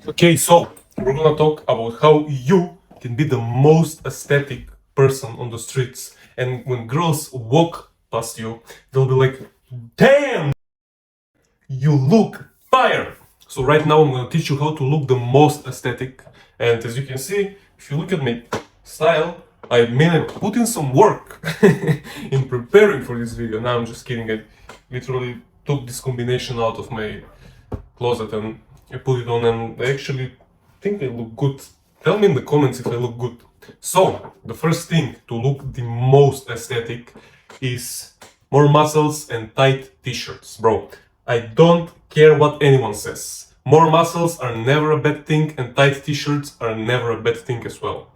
Okay, so we're gonna talk about how you can be the most aesthetic person on the streets. And when girls walk past you, they'll be like, damn, you look fire. So right now I'm gonna teach you how to look the most aesthetic. And as you can see, if you look at my style, I put in some work in preparing for this video. Now I'm just kidding. I literally took this combination out of my closet and I put it on, and I actually think I look good. Tell me in the comments if I look good. So the first thing to look the most aesthetic is more muscles and tight t-shirts. Bro, I don't care what anyone says. More muscles are never a bad thing, and tight t-shirts are never a bad thing as well.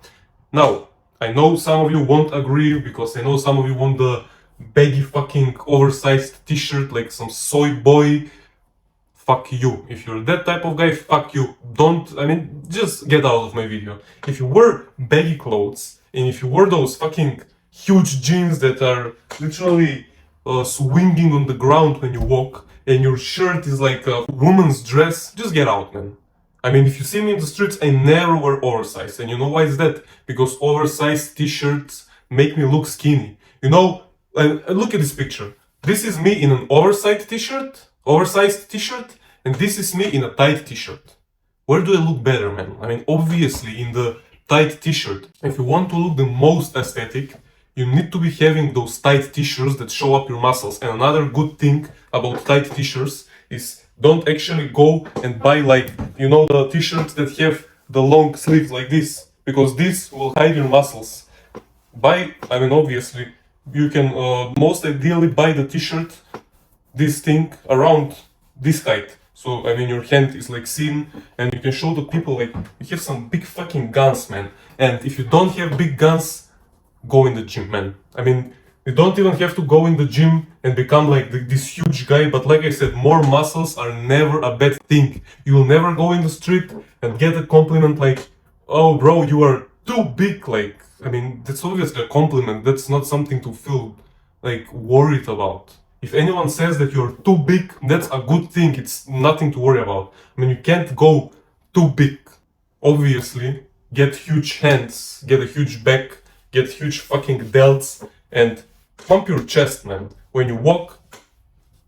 Now, I know some of you won't agree, because I know some of you want the baggy fucking oversized t-shirt like some soy boy. Fuck you. If you're that type of guy, fuck you. Just get out of my video. If you wear baggy clothes, and if you wear those fucking huge jeans that are literally swinging on the ground when you walk, and your shirt is like a woman's dress, just get out, man. I mean, if you see me in the streets, I never wear oversized. And you know why is that? Because oversized t-shirts make me look skinny. You know, look at this picture. This is me in an oversized t-shirt, and this is me in a tight t-shirt. Where do I look better, man? I mean, obviously in the tight t-shirt. If you want to look the most aesthetic, you need to be having those tight t-shirts that show up your muscles. And another good thing about tight t-shirts is don't actually go and buy, like, you know, the t-shirts that have the long sleeves like this, because this will hide your muscles. Obviously, you can most ideally buy the t-shirt, this thing, around this height. So, I mean, your hand is like seen, and you can show the people, like, you have some big fucking guns, man. And if you don't have big guns, go in the gym, man. I mean, you don't even have to go in the gym and become like this huge guy, but like I said, more muscles are never a bad thing. You will never go in the street and get a compliment like, oh bro, you are too big. Like, I mean, that's obviously a compliment. That's not something to feel like worried about. If anyone says that you're too big, that's a good thing. It's nothing to worry about. I mean, you can't go too big. Obviously, get huge hands, get a huge back, get huge fucking delts, and pump your chest, man. When you walk,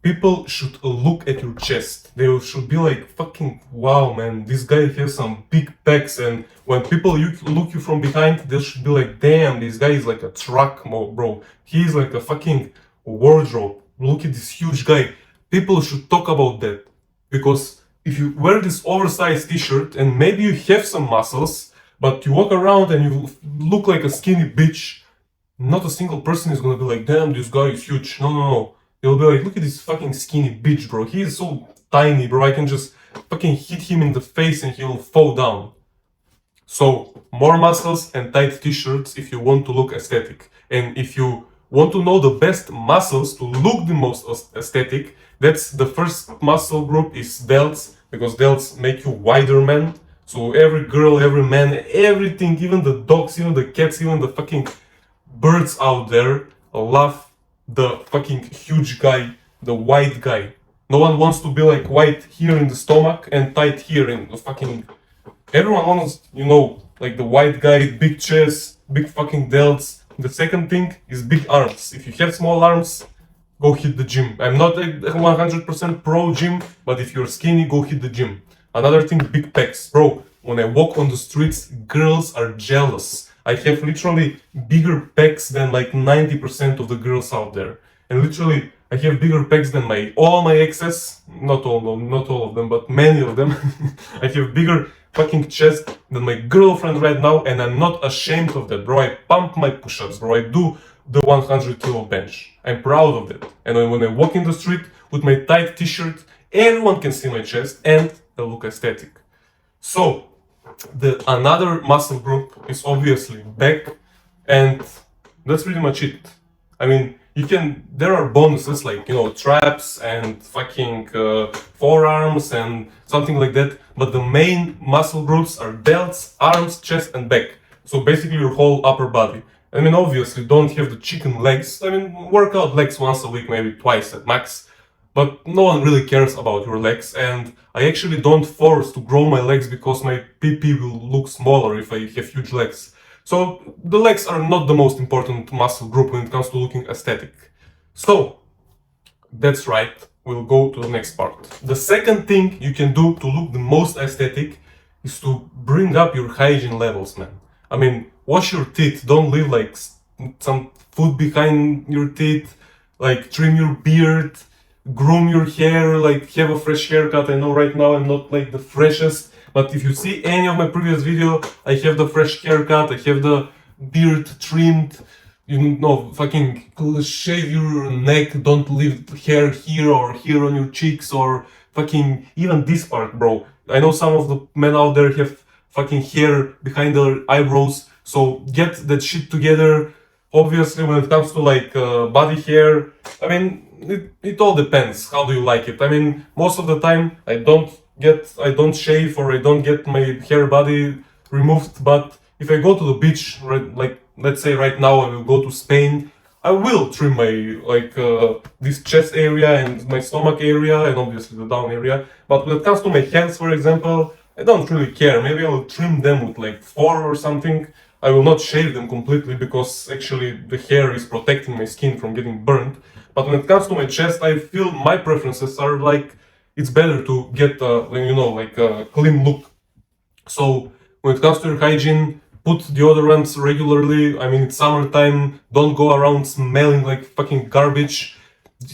people should look at your chest. They should be like, fucking wow, man, this guy has some big pecs. And when people look you from behind, they should be like, damn, this guy is like a truck, bro. He is like a fucking wardrobe. Look at this huge guy. People should talk about that. Because if you wear this oversized t-shirt and maybe you have some muscles, but you walk around and you look like a skinny bitch, not a single person is gonna be like, damn, this guy is huge. No. They'll be like, look at this fucking skinny bitch, bro. He is so tiny, bro. I can just fucking hit him in the face and he'll fall down. So, more muscles and tight t-shirts if you want to look aesthetic. And if you want to know the best muscles to look the most aesthetic, that's the first muscle group is delts, because delts make you wider, man. So every girl, every man, everything, even the dogs, even the cats, even the fucking birds out there love the fucking huge guy, the wide guy. No one wants to be like wide here in the stomach and tight here in the fucking... Everyone wants, you know, like the wide guy, big chest, big fucking delts. The second thing is big arms. If you have small arms, go hit the gym. I'm not a 100% pro gym, but if you're skinny, go hit the gym. Another thing, big pecs. Bro, when I walk on the streets, girls are jealous. I have literally bigger pecs than like 90% of the girls out there. And literally, I have bigger pecs than all my exes. Not all of them, but many of them. I have bigger fucking chest than my girlfriend right now, and I'm not ashamed of that, bro. I pump my push-ups, bro. I do the 100 kilo bench. I'm proud of that. And when I walk in the street with my tight t-shirt, everyone can see my chest and I look aesthetic. So, another muscle group is obviously back, and that's pretty much it. I mean, there are bonuses like, you know, traps and fucking forearms and something like that, but the main muscle groups are delts, arms, chest and back. So basically your whole upper body. I mean, obviously don't have the chicken legs. I mean, work out legs once a week, maybe twice at max. but no one really cares about your legs, and I actually don't force to grow my legs because my PP will look smaller if I have huge legs. So the legs are not the most important muscle group when it comes to looking aesthetic. So that's right, we'll go to the next part. The second thing you can do to look the most aesthetic is to bring up your hygiene levels, man. I mean, wash your teeth, don't leave like some food behind your teeth, like trim your beard, groom your hair, like have a fresh haircut. I know right now I'm not like the freshest, but if you see any of my previous video, I have the fresh haircut, I have the beard trimmed, you know, fucking shave your neck, don't leave hair here or here on your cheeks or fucking even this part, bro. I know some of the men out there have fucking hair behind their eyebrows, so get that shit together. Obviously, when it comes to like body hair, I mean, it all depends. How do you like it? I mean, most of the time I don't shave or I don't get my hair body removed. But if I go to the beach, right, like let's say right now I will go to Spain, I will trim my like this chest area and my stomach area and obviously the down area. But when it comes to my hands, for example, I don't really care. Maybe I will trim them with like 4 or something. I will not shave them completely because actually the hair is protecting my skin from getting burned. But when it comes to my chest, I feel my preferences are like it's better to get you know, like a clean look. So when it comes to your hygiene, put deodorants regularly. I mean, it's summertime, don't go around smelling like fucking garbage.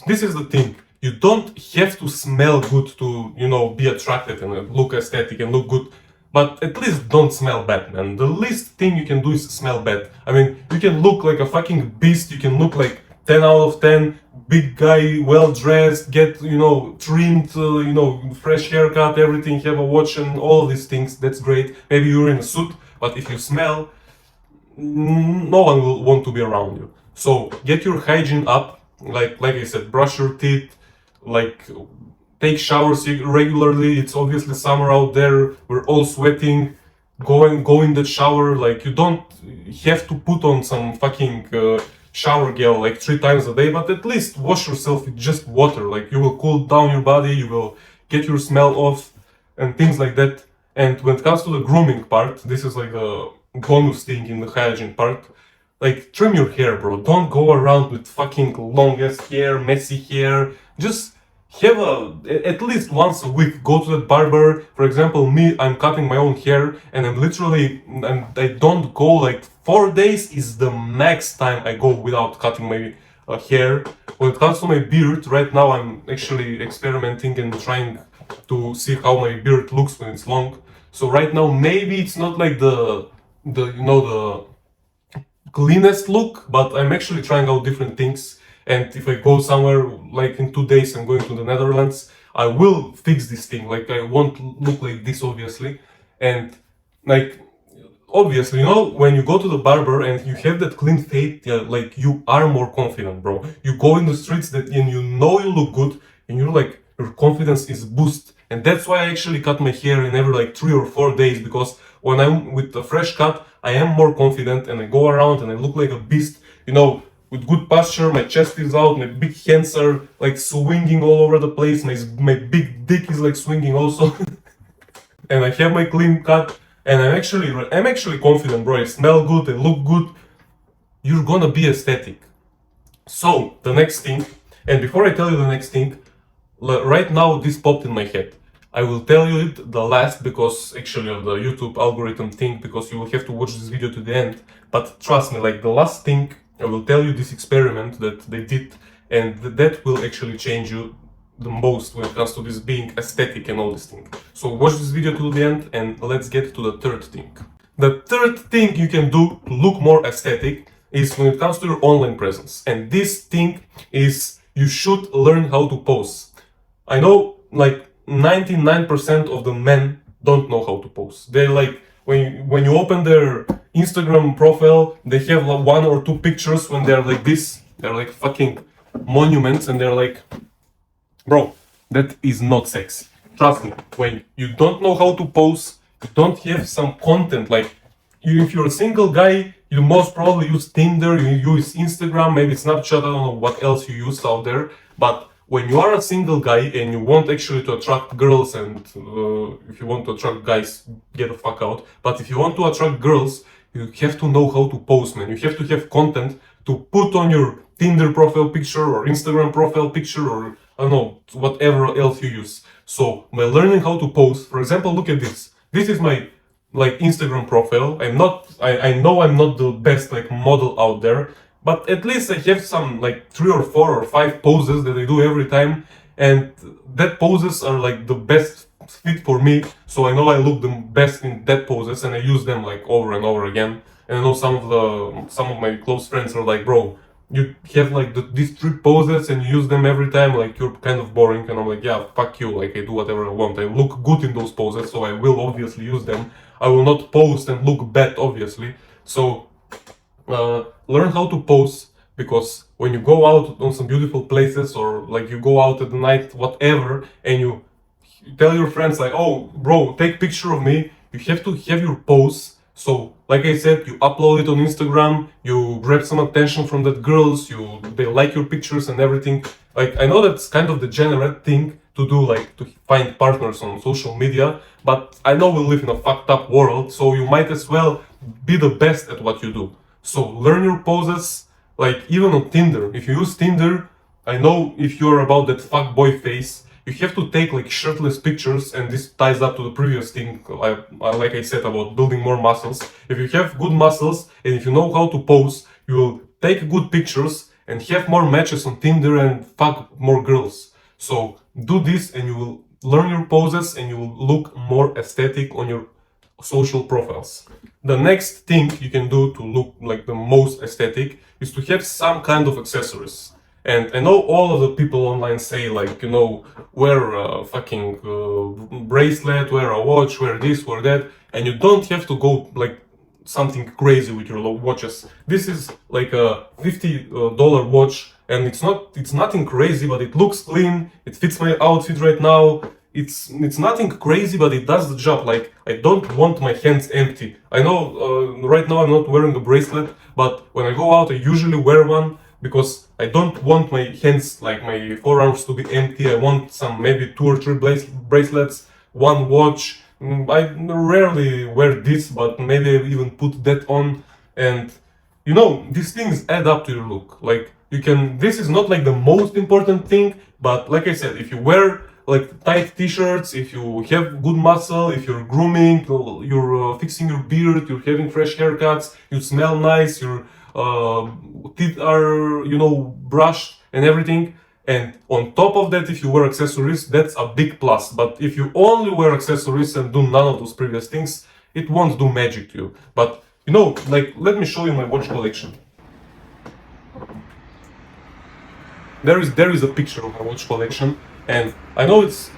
This is the thing. You don't have to smell good to, you know, be attracted and look aesthetic and look good. But at least don't smell bad, man. The least thing you can do is smell bad. I mean, you can look like a fucking beast, you can look like 10 out of 10, big guy, well dressed, get, you know, trimmed, you know, fresh haircut, everything, have a watch and all of these things, that's great. Maybe you're in a suit, but if you smell, no one will want to be around you. So get your hygiene up, like I said, brush your teeth, like take showers regularly. It's obviously summer out there, we're all sweating. Go in the shower, like you don't have to put on some fucking shower gel like 3 times a day, but at least wash yourself with just water. Like you will cool down your body, you will get your smell off and things like that. And when it comes to the grooming part, this is like the bonus thing in the hygiene part. Like trim your hair, bro. Don't go around with fucking long ass hair, messy hair. Just have at least once a week go to that barber. For example, me, I'm cutting my own hair and I don't go like 4 days is the max time I go without cutting my hair. When it comes to my beard, right now I'm actually experimenting and trying to see how my beard looks when it's long. So right now maybe it's not like the you know, the cleanest look, but I'm actually trying out different things. And if I go somewhere, like in 2 days I'm going to the Netherlands, I will fix this thing. Like I won't look like this, obviously. And like obviously, you know, when you go to the barber and you have that clean fade, yeah, like you are more confident, bro. You go in the streets and you know you look good and you're like, your confidence is boost. And that's why I actually cut my hair in every like 3 or 4 days, because when I'm with a fresh cut, I am more confident and I go around and I look like a beast, you know, with good posture. My chest is out, my big hands are like swinging all over the place, my big dick is like swinging also. And I have my clean cut and I'm actually confident, bro. I smell good, I look good. You're gonna be aesthetic. So the next thing, and before I tell you the next thing, right now this popped in my head. I will tell you it the last because actually of the YouTube algorithm thing, because you will have to watch this video to the end. But trust me, like the last thing, I will tell you this experiment that they did, and that will actually change you the most when it comes to this being aesthetic and all this thing. So watch this video to the end and let's get to the third thing. The third thing you can do to look more aesthetic is when it comes to your online presence. And this thing is you should learn how to pose. I know like 99% of the men don't know how to pose. They're like, when you open their Instagram profile, they have like 1 or 2 pictures when they're like this. They're like fucking monuments and they're like, bro, that is not sexy. Trust me, when you don't know how to pose, you don't have some content, like if you're a single guy, you most probably use Tinder, you use Instagram, maybe Snapchat, I don't know what else you use out there. But when you are a single guy and you want actually to attract girls, and if you want to attract guys, get the fuck out. But if you want to attract girls, you have to know how to post, man. You have to have content to put on your Tinder profile picture or Instagram profile picture, or I don't know, whatever else you use. So by learning how to post, for example, look at this. This is my like Instagram profile. I know I'm not the best like model out there, but at least I have some like 3 or 4 or 5 poses that I do every time, and that poses are like the best fit for me, so I know I look the best in that poses, and I use them like over and over again. And I know some of my close friends are like, bro, you have like these 3 poses and you use them every time, like you're kind of boring. And I'm like, yeah, fuck you, like I do whatever I want. I look good in those poses, so I will obviously use them. I will not post and look bad, obviously. So learn how to pose, because when you go out on some beautiful places, or like you go out at the night, whatever, and you tell your friends like, oh bro, take picture of me, you have to have your pose. So like I said, you upload it on Instagram, you grab some attention from that girls, they like your pictures and everything. Like I know that's kind of the degenerate thing to do, like to find partners on social media, but I know we live in a fucked up world, so you might as well be the best at what you do. So learn your poses, like even on Tinder. If you use Tinder, I know if you're about that fuckboy face, you have to take like shirtless pictures, and this ties up to the previous thing, like I said, about building more muscles. If you have good muscles and if you know how to pose, you will take good pictures and have more matches on Tinder and fuck more girls. So do this and you will learn your poses and you will look more aesthetic on your social profiles. The next thing you can do to look like the most aesthetic is to have some kind of accessories. And I know all of the people online say like, you know, wear a fucking bracelet, wear a watch, wear this, wear that, and you don't have to go like something crazy with your watches. This is like a $50 watch, and it's nothing crazy, but it looks clean, it fits my outfit right now. It's nothing crazy, but it does the job. Like, I don't want my hands empty. I know right now I'm not wearing a bracelet, but when I go out I usually wear one, because I don't want my hands, like my forearms, to be empty. I want some, maybe 2 or 3 bracelets, 1 watch. I rarely wear this, but maybe I even put that on. And you know, these things add up to your look. Like, you can, this is not like the most important thing, but like I said, if you wear like tight t-shirts, if you have good muscle, if you're grooming, you're fixing your beard, you're having fresh haircuts, you smell nice, your teeth are, you know, brushed and everything, and on top of that, if you wear accessories, that's a big plus. But if you only wear accessories and do none of those previous things, it won't do magic to you. But you know, like, let me show you my watch collection. There is a picture of my watch collection, and I know it's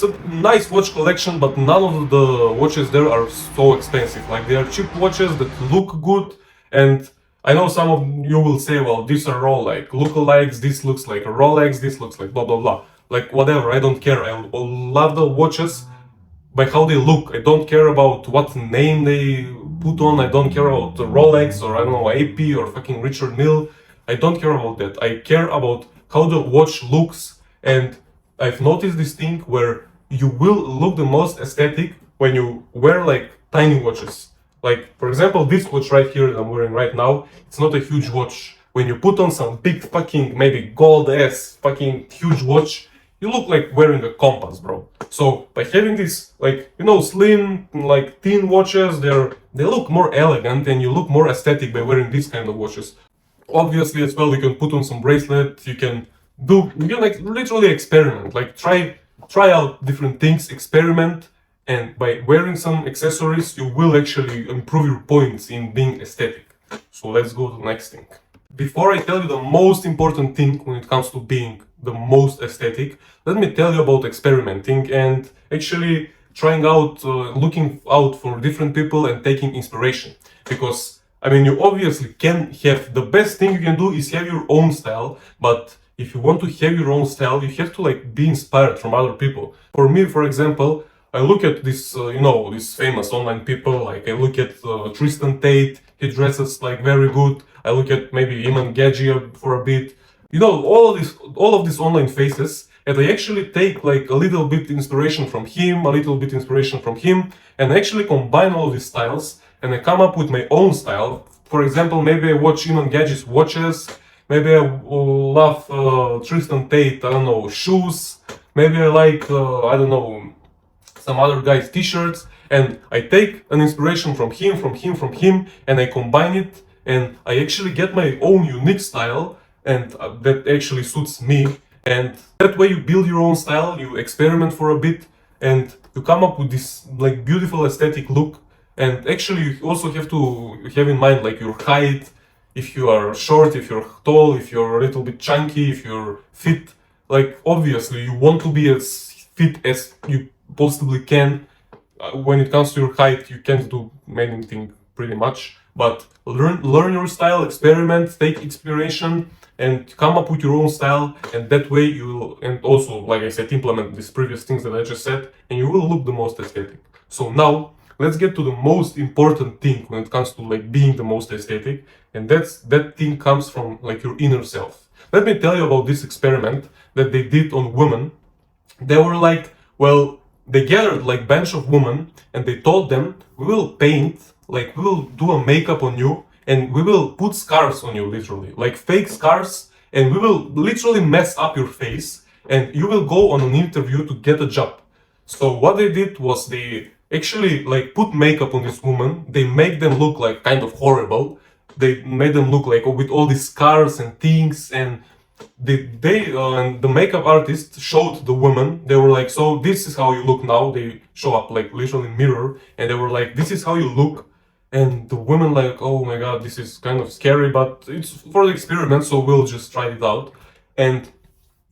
a nice watch collection, but none of the watches there are so expensive. Like, they are cheap watches that look good, and I know some of you will say, well, these are all like lookalikes, this looks like a Rolex, this looks like blah blah blah. Like, whatever, I don't care. I love the watches by how they look. I don't care about what name they put on. I don't care about the Rolex, or I don't know, AP or fucking Richard Mille. I don't care about that. I care about how the watch looks, and I've noticed this thing where you will look the most aesthetic when you wear like tiny watches. Like, for example, this watch right here that I'm wearing right now, it's not a huge watch. When you put on some big fucking, maybe gold ass fucking huge watch, you look like wearing a compass, bro. So by having this, like, you know, slim, like thin watches, they look more elegant, and you look more aesthetic by wearing these kind of watches. Obviously, as well, you can put on some bracelet. You can like literally experiment. Like, try out different things, experiment. And by wearing some accessories, you will actually improve your points in being aesthetic. So let's go to the next thing. Before I tell you the most important thing when it comes to being the most aesthetic, let me tell you about experimenting and actually trying out, looking out for different people and taking inspiration. Because, I mean, you obviously can have, the best thing you can do is have your own style, but if you want to have your own style, you have to like be inspired from other people. For me, for example, I look at this, you know, these famous online people. Like, I look at Tristan Tate, he dresses like very good. I look at maybe 𝐬𝐚𝐭𝐜𝐡 for a bit. you know, all of these online faces, and I actually take like a little bit inspiration from him, a little bit inspiration from him, and I actually combine all of these styles, and I come up with my own style. For example, maybe I watch 𝐬𝐚𝐭𝐜𝐡's watches, maybe I love Tristan Tate, I don't know, shoes, maybe I like, I don't know, some other guy's t-shirts, and I take an inspiration from him, and I combine it, and I actually get my own unique style, and that actually suits me. And that way you build your own style, you experiment for a bit, and you come up with this like beautiful aesthetic look. And actually you also have to have in mind like your height, if you are short, if you're tall, if you're a little bit chunky, if you're fit. Like obviously you want to be as fit as you possibly can. When it comes to your height, you can't do anything pretty much, but learn your style, experiment, take inspiration, and come up with your own style, and that way you will, and also, like I said, implement these previous things that I just said, and you will look the most aesthetic. So now let's get to the most important thing when it comes to like being the most aesthetic, and that thing comes from like your inner self. Let me tell you about this experiment that they did on women. They were like, well, they gathered like bunch of women, and they told them, we will paint, like we will do a makeup on you, and we will put scars on you, literally, like fake scars, and we will literally mess up your face, and you will go on an interview to get a job. So what they did was they actually like put makeup on this woman, they make them look like kind of horrible, they made them look like with all these scars and things, and and the makeup artist showed the woman, they were like, so this is how you look now. They show up like literally mirror, and they were like, this is how you look. And the women like, oh my god, this is kind of scary, but it's for the experiment, so we'll just try it out. And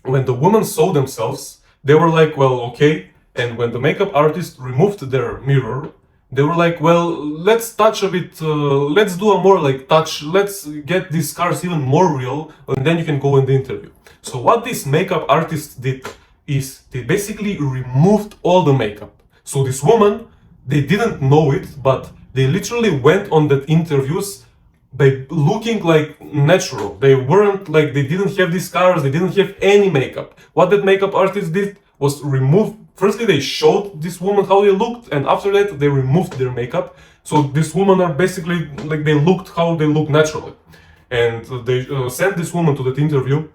when the women saw themselves, they were like, well, okay. And when the makeup artist removed their mirror, they were like, well, let's touch a bit, let's do a more like touch, let's get these scars even more real, and then you can go in the interview. So what this makeup artist did is they basically removed all the makeup. So this woman, they didn't know it, but they literally went on that interviews by looking like natural. They weren't like, they didn't have these scars, they didn't have any makeup. What that makeup artist did was remove, firstly they showed this woman how they looked, and after that they removed their makeup. So this woman are basically like, they looked how they look naturally. And they sent this woman to that interview,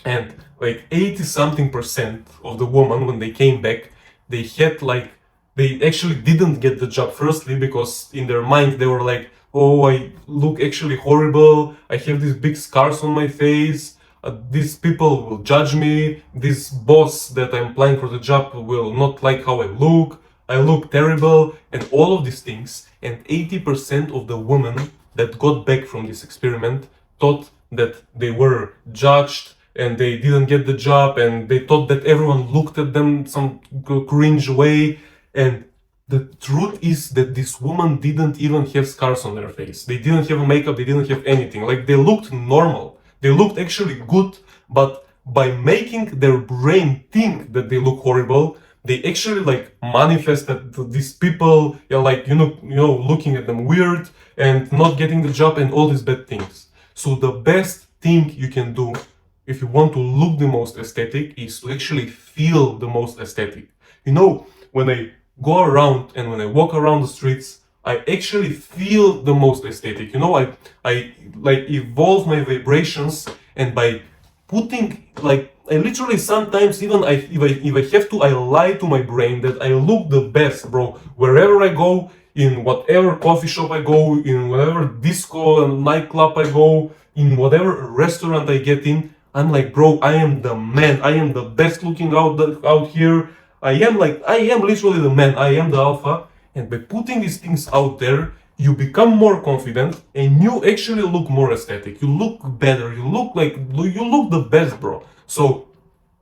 and like 80-something% of the woman, when they came back, they had like, they actually didn't get the job, firstly because in their mind they were like, oh, I look actually horrible, I have these big scars on my face, these people will judge me, this boss that I'm applying for the job will not like how I look terrible, and all of these things. And 80% of the women that got back from this experiment thought that they were judged and they didn't get the job, and they thought that everyone looked at them some cringe way. And the truth is that this woman didn't even have scars on their face. They didn't have makeup, they didn't have anything. Like, they looked normal. They looked actually good, but by making their brain think that they look horrible, they actually like manifested these people, like, you know, looking at them weird and not getting the job and all these bad things. So the best thing you can do if you want to look the most aesthetic is to actually feel the most aesthetic. You know, when I go around and when I walk around the streets, I actually feel the most aesthetic. You know, I like evolve my vibrations, and by putting, like, I literally sometimes even if I have to, I lie to my brain that I look the best, bro. Wherever I go, in whatever coffee shop I go, in whatever disco and nightclub I go, in whatever restaurant I get in, I'm like, bro, I am the man. I am the best looking out here. I am literally the man. I am the alpha. And by putting these things out there, you become more confident and you actually look more aesthetic. You look better. You look the best, bro. So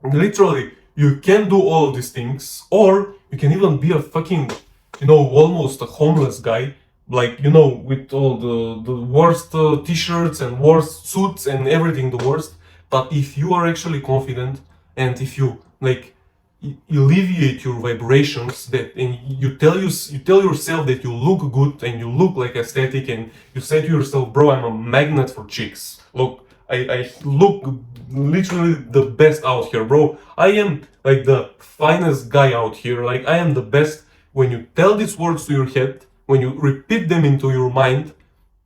literally, you can do all of these things, or you can even be a fucking, you know, almost a homeless guy, like, you know, with all the worst t-shirts and worst suits and everything the worst. But if you are actually confident, and if you like alleviate your vibrations, that, and you tell yourself that you look good and you look like aesthetic, and you say to yourself, bro, I'm a magnet for chicks. Look, I look literally the best out here, bro. I am like the finest guy out here. Like I am the best. When you tell these words to your head, when you repeat them into your mind,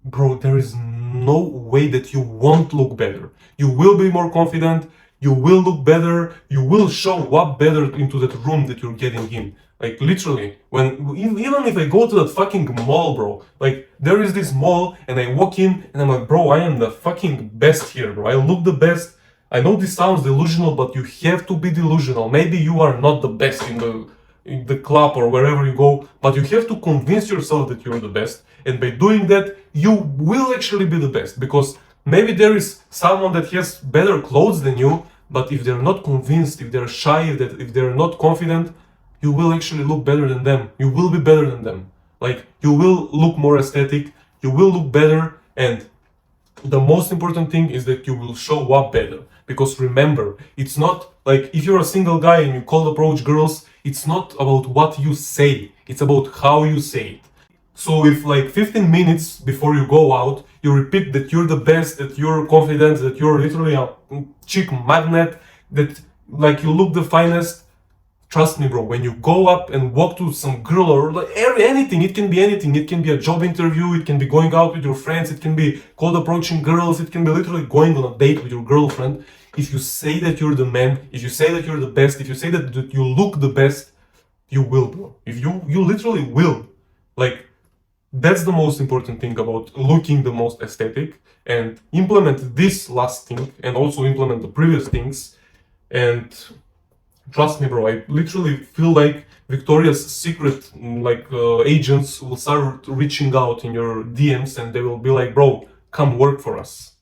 bro, there is no way that you won't look better. You will be more confident, you will look better, you will show up better into that room that you're getting in. Like literally, even if I go to that fucking mall, bro, like there is this mall and I walk in and I'm like, bro, I am the fucking best here, bro. I look the best. I know this sounds delusional, but you have to be delusional. Maybe you are not the best in the club or wherever you go, but you have to convince yourself that you're the best. And by doing that, you will actually be the best. Because maybe there is someone that has better clothes than you, but if they're not convinced, if they're shy, if they're not confident, you will actually look better than them. You will be better than them. Like, you will look more aesthetic, you will look better, and the most important thing is that you will show up better. Because remember, it's not like if you're a single guy and you cold approach girls, it's not about what you say, it's about how you say it. So if like 15 minutes before you go out, you repeat that you're the best, that you're confident, that you're literally a chick magnet, that like you look the finest, trust me, bro, when you go up and walk to some girl or like anything, it can be anything. It can be a job interview, it can be going out with your friends, it can be cold approaching girls, it can be literally going on a date with your girlfriend. If you say that you're the man, if you say that you're the best, if you say that you look the best, you will, bro. If you literally will. Like, that's the most important thing about looking the most aesthetic, and implement this last thing and also implement the previous things. And trust me, bro, I literally feel like Victoria's Secret agents will start reaching out in your DMs and they will be like, bro, come work for us.